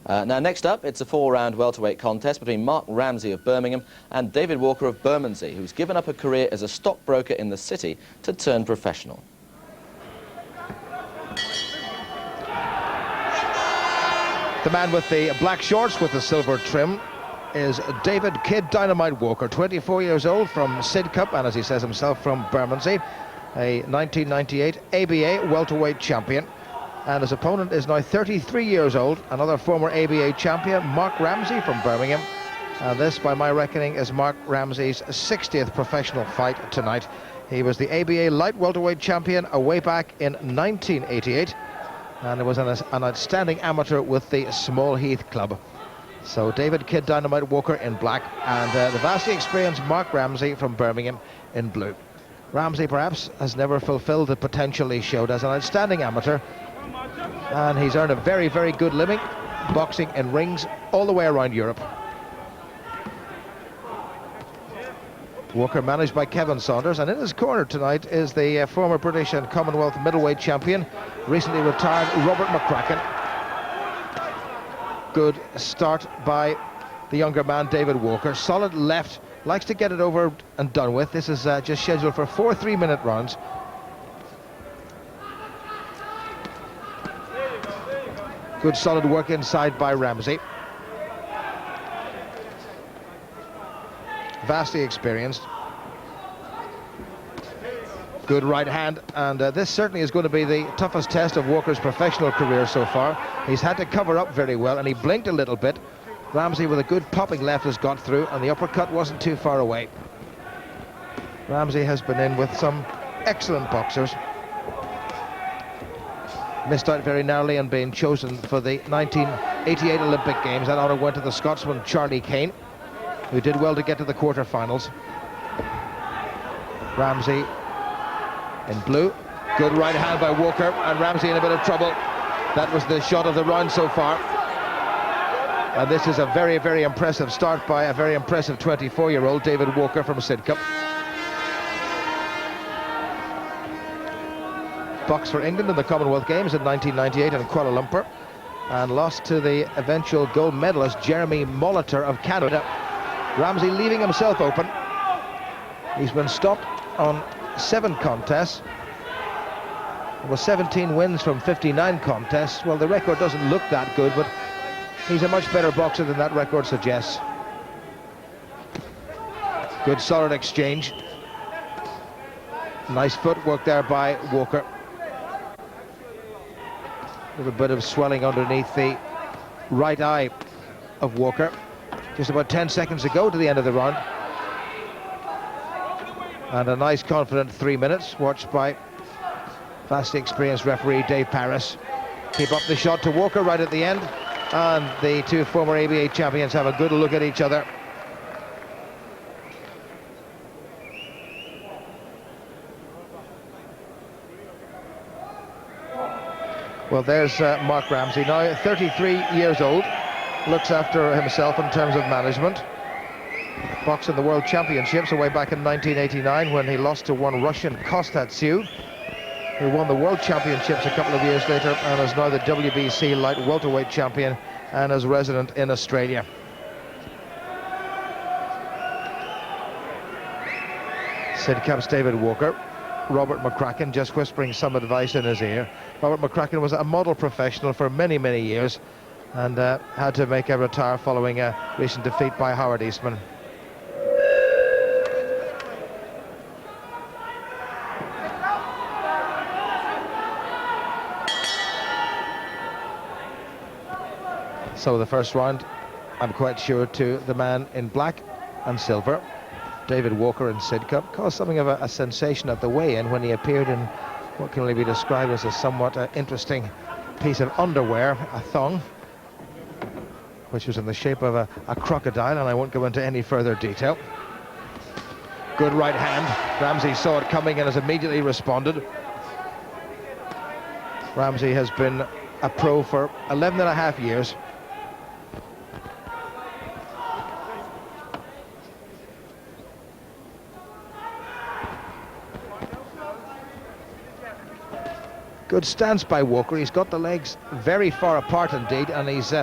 Now, next up, it's a 4-round welterweight contest between Mark Ramsey of Birmingham and David Walker of Bermondsey, who's given up a career as a stockbroker in the city to turn professional. The man with the black shorts with the silver trim is David Kid Dynamite Walker, 24 years old, from Sidcup, and as he says himself, from Bermondsey, a 1998 ABA welterweight champion. And his opponent is now 33 years old, another former ABA champion, Mark Ramsey from Birmingham. And this, by my reckoning, is Mark Ramsey's 60th professional fight tonight. He was the ABA light welterweight champion way back in 1988, and he was an outstanding amateur with the Small Heath Club. So David Kid Dynamite Walker in black, and the vastly experienced Mark Ramsey from Birmingham in blue. Ramsey perhaps has never fulfilled the potential he showed as an outstanding amateur, and he's earned a very, very good living boxing in rings all the way around Europe. Walker managed by Kevin Saunders, and in his corner tonight is the former British and Commonwealth middleweight champion, recently retired Robert McCracken. Good start by the younger man, David Walker. Solid left, likes to get it over and done with. This is just scheduled for 4 3-minute rounds. Good solid work inside by Ramsey. Vastly experienced. Good right hand, and this certainly is going to be the toughest test of Walker's professional career so far. He's had to cover up very well, and he blinked a little bit. Ramsey with a good popping left has got through, and the uppercut wasn't too far away. Ramsey has been in with some excellent boxers. Missed out very narrowly on being chosen for the 1988 Olympic Games. That honour went to the Scotsman Charlie Kane, who did well to get to the quarter-finals. Ramsey in blue. Good right hand by Walker, and Ramsey in a bit of trouble. That was the shot of the round so far. And this is a very, very impressive start by a very impressive 24-year-old David Walker from Sidcup. Boxed for England in the Commonwealth Games in 1998 in Kuala Lumpur, and lost to the eventual gold medalist Jeremy Molitor of Canada. Ramsey leaving himself open. He's been stopped on 7 contests. It was 17 wins from 59 contests. Well, the record doesn't look that good, but he's a much better boxer than that record suggests. Good solid exchange. Nice footwork there by Walker. A little bit of swelling underneath the right eye of Walker. Just about 10 seconds to go to the end of the round. And a nice confident 3 minutes, watched by vastly experienced referee Dave Paris. Keep up the shot to Walker right at the end, and the two former ABA champions have a good look at each other. Well, there's Mark Ramsey, now 33 years old, looks after himself in terms of management. Boxed in the World Championships away back in 1989 when he lost to one Russian, Kostatsu, who won the World Championships a couple of years later and is now the WBC light welterweight champion and is resident in Australia. Sidcup's David Walker. Robert McCracken just whispering some advice in his ear. Robert McCracken was a model professional for many, many years, and had to make a retire following a recent defeat by Howard Eastman. So the first round, I'm quite sure, to the man in black and silver, David Walker in Sidcup, caused something of a sensation at the weigh-in when he appeared in what can only be described as a somewhat interesting piece of underwear, a thong, which was in the shape of a crocodile, and I won't go into any further detail. Good right hand. Ramsey saw it coming and has immediately responded. Ramsey has been a pro for 11 and a half years. Good stance by Walker. He's got the legs very far apart indeed, and he's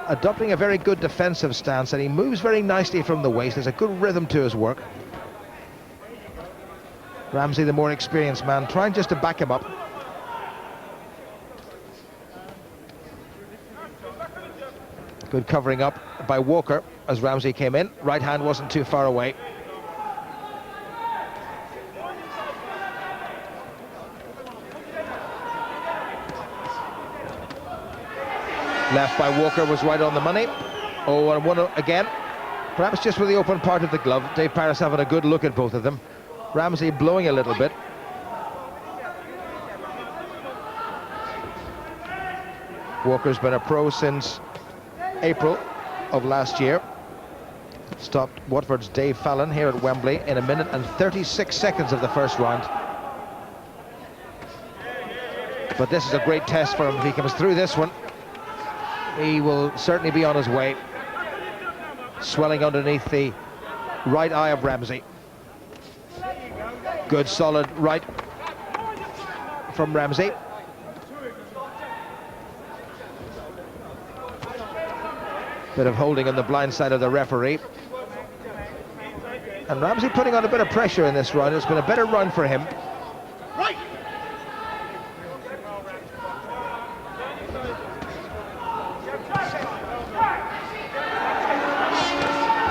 adopting a very good defensive stance, and he moves very nicely from the waist. There's a good rhythm to his work. Ramsey, the more experienced man, trying just to back him up. Good covering up by Walker as Ramsey came in. Right hand wasn't too far away. Left by Walker was right on the money. Oh, and one again. Perhaps just with the open part of the glove. Dave Paris having a good look at both of them. Ramsey blowing a little bit. Walker's been a pro since April of last year. Stopped Watford's Dave Fallon here at Wembley in 1 minute and 36 seconds of the first round. But this is a great test for him. If he comes through this one, he will certainly be on his way. Swelling underneath the right eye of Ramsey. Good solid right from Ramsey. Bit of holding on the blind side of the referee. And Ramsey putting on a bit of pressure in this round. It's been a better run for him. Right.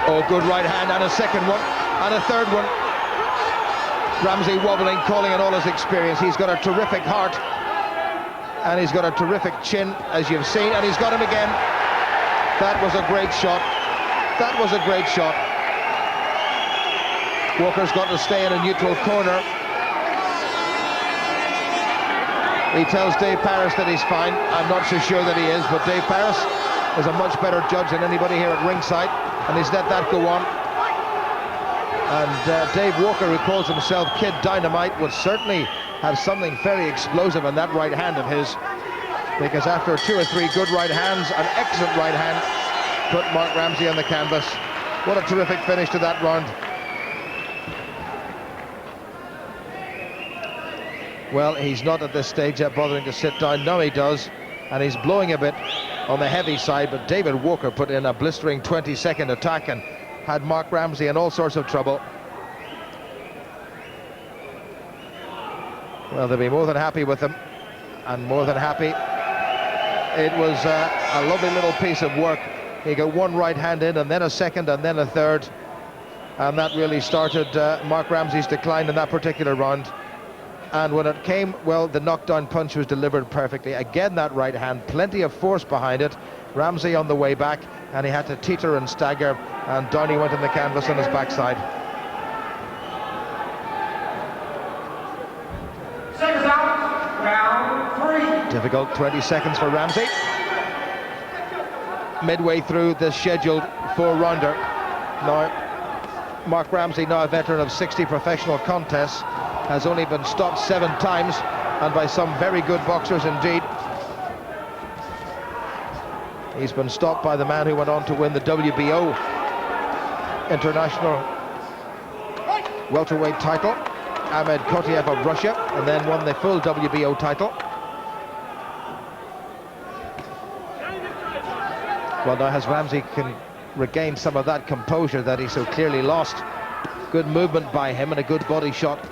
Oh, good right hand, and a second one, and a third one. Ramsey wobbling, calling on all his experience. He's got a terrific heart, and he's got a terrific chin, as you've seen, and he's got him again. That was a great shot. That was a great shot. Walker's got to stay in a neutral corner. He tells Dave Paris that he's fine. I'm not so sure that he is, but Dave Paris is a much better judge than anybody here at ringside, and he's let that go on. And Dave Walker, who calls himself Kid Dynamite, would certainly have something very explosive in that right hand of his, because after 2 or 3 good right hands, an excellent right hand put Mark Ramsey on the canvas. What a terrific finish to that round. Well, he's not at this stage yet bothering to sit down. Now he does, and he's blowing a bit on the heavy side, but David Walker put in a blistering 20-second attack and had Mark Ramsey in all sorts of trouble. Well, they'll be more than happy with him, and more than happy. It was a lovely little piece of work. He got one right hand in, and then a second, and then a third, and that really started Mark Ramsey's decline in that particular round. And when it came, well, the knockdown punch was delivered perfectly. Again, that right hand, plenty of force behind it. Ramsey on the way back, and he had to teeter and stagger, and down he went on the canvas on his backside. Seconds out, round 3. Difficult 20 seconds for Ramsey. Midway through the scheduled 4-rounder. Now, Mark Ramsey, now a veteran of 60 professional contests, has only been stopped 7 times, and by some very good boxers indeed. He's been stopped by the man who went on to win the WBO international welterweight title, Ahmed Kotiev of Russia, and then won the full WBO title. Well, now as Ramsey can regain some of that composure that he so clearly lost. Good movement by him and a good body shot.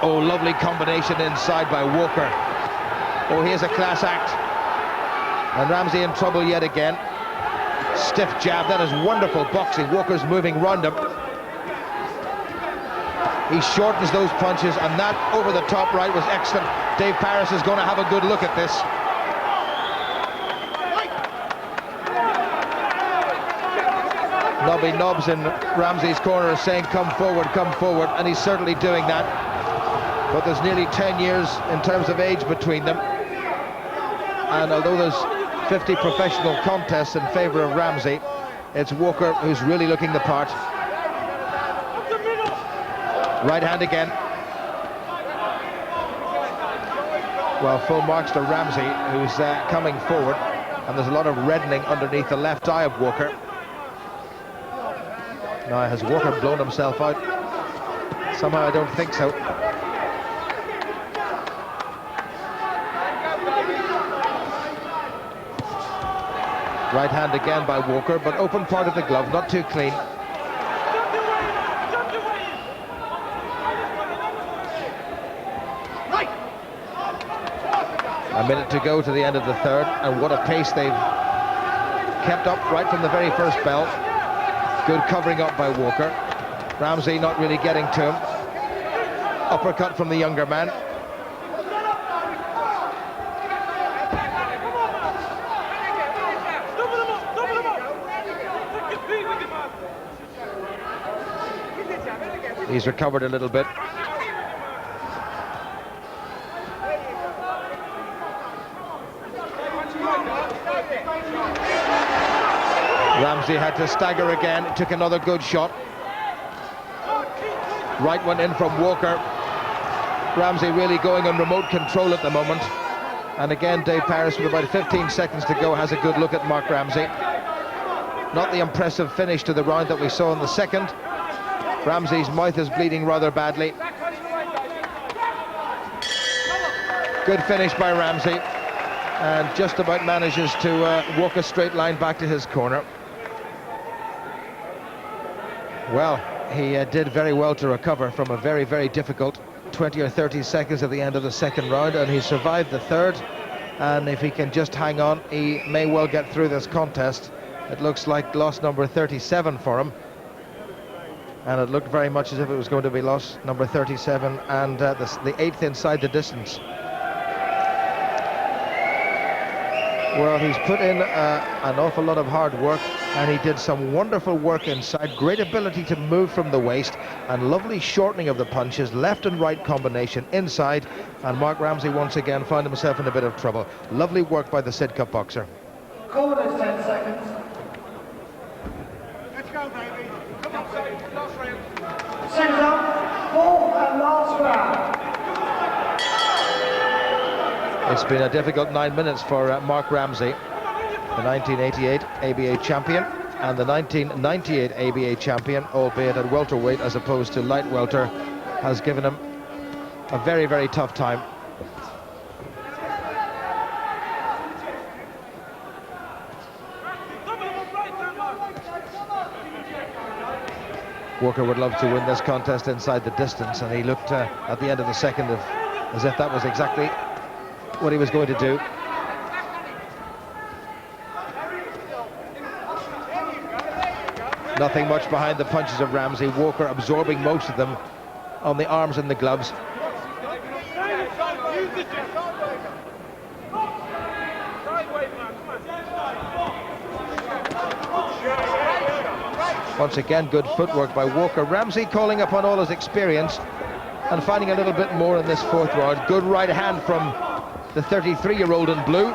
Oh, lovely combination inside by Walker. Oh, here's a class act. And Ramsey in trouble yet again. Stiff jab, that is wonderful boxing. Walker's moving round him. He shortens those punches, and that over the top right was excellent. Dave Paris is going to have a good look at this. Nobby Nobbs in Ramsey's corner is saying, come forward, and he's certainly doing that. But there's nearly 10 years in terms of age between them. And although there's 50 professional contests in favour of Ramsey, it's Walker who's really looking the part. Right hand again. Well, full marks to Ramsey, who's coming forward. And there's a lot of reddening underneath the left eye of Walker. Now, has Walker blown himself out? Somehow I don't think so. Right hand again by Walker, but open part of the glove, not too clean. A minute to go to the end of the third, and what a pace they've kept up right from the very first bell. Good covering up by Walker. Ramsey not really getting to him. Uppercut from the younger man. He's recovered a little bit. Ramsey had to stagger again, took another good shot. Right one in from Walker. Ramsey really going on remote control at the moment. And again, Dave Paris, with about 15 seconds to go, has a good look at Mark Ramsey. Not the impressive finish to the round that we saw in the second. Ramsey's mouth is bleeding rather badly. Good finish by Ramsey, and just about manages to walk a straight line back to his corner. Well, he did very well to recover from a very, very difficult 20 or 30 seconds at the end of the second round, and he survived the third. And if he can just hang on, he may well get through this contest. It looks like loss number 37 for him, and it looked very much as if it was going to be loss number 37 and the eighth inside the distance. Well, he's put in an awful lot of hard work, and he did some wonderful work inside. Great ability to move from the waist, and lovely shortening of the punches, left and right combination inside, and Mark Ramsey once again found himself in a bit of trouble. Lovely work by the Sid Cup boxer. Corners 10 seconds. Let's go, baby. Come on, last round. Seconds up, fourth and last round. It's been a difficult 9 minutes for Mark Ramsey, the 1988 ABA champion and the 1998 ABA champion, albeit at welterweight as opposed to light welter, has given him a very, very tough time. Walker would love to win this contest inside the distance, and he looked at the end of the second as if that was exactly what he was going to do. Nothing much behind the punches of Ramsey. Walker absorbing most of them on the arms and the gloves. Once again, good footwork by Walker. Ramsey calling upon all his experience and finding a little bit more in this fourth round. Good right hand from the 33-year-old in blue.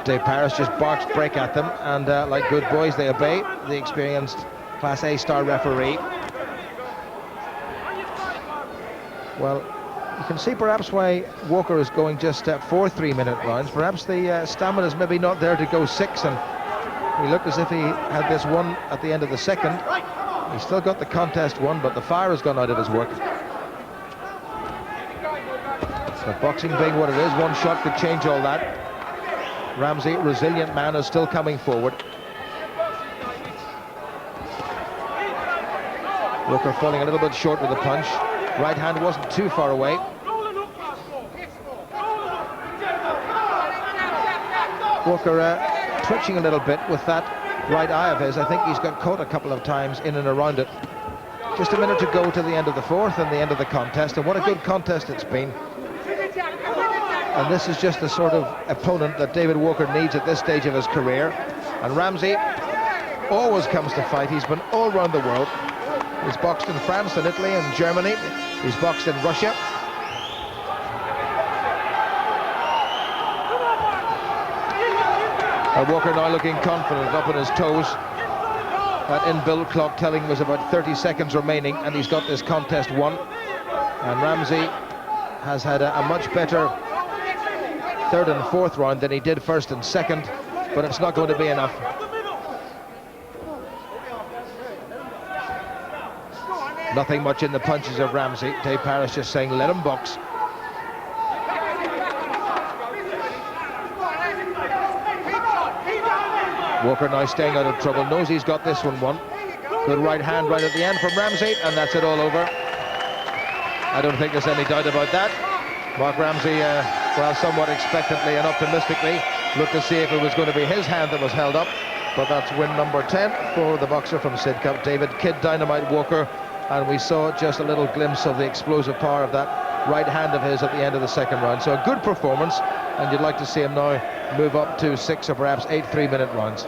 Dave Paris just barks break at them, and like good boys they obey the experienced Class A star referee. Well, you can see perhaps why Walker is going just 4 3-minute rounds. Perhaps the stamina is maybe not there to go 6, and he looked as if he had this one at the end of the second. He's still got the contest won, but the fire has gone out of his work. But boxing being what it is, one shot could change all that. Ramsey, resilient man, is still coming forward. Walker falling a little bit short with the punch. Right hand wasn't too far away. Walker twitching a little bit with that right eye of his. I think he's got caught a couple of times in and around it. Just a minute to go to the end of the fourth and the end of the contest, and what a good contest it's been. And this is just the sort of opponent that David Walker needs at this stage of his career. And Ramsey always comes to fight. He's been all around the world. He's boxed in France and Italy and Germany. He's boxed in Russia. And Walker now looking confident, up on his toes. That inbuilt clock telling was about 30 seconds remaining, and he's got this contest won. And Ramsey has had a much better third and fourth round than he did first and second, but it's not going to be enough. Nothing much in the punches of Ramsey. Dave Paris just saying, let him box. Walker now staying out of trouble, knows he's got this one won. Good right hand right at the end from Ramsey, and that's it all over. I don't think there's any doubt about that. Mark Ramsey, well, somewhat expectantly and optimistically, looked to see if it was going to be his hand that was held up. But that's win number 10 for the boxer from Sidcup, David Kid Dynamite Walker. And we saw just a little glimpse of the explosive power of that right hand of his at the end of the second round. So a good performance, and you'd like to see him now move up to 6 or perhaps 8 3-minute rounds.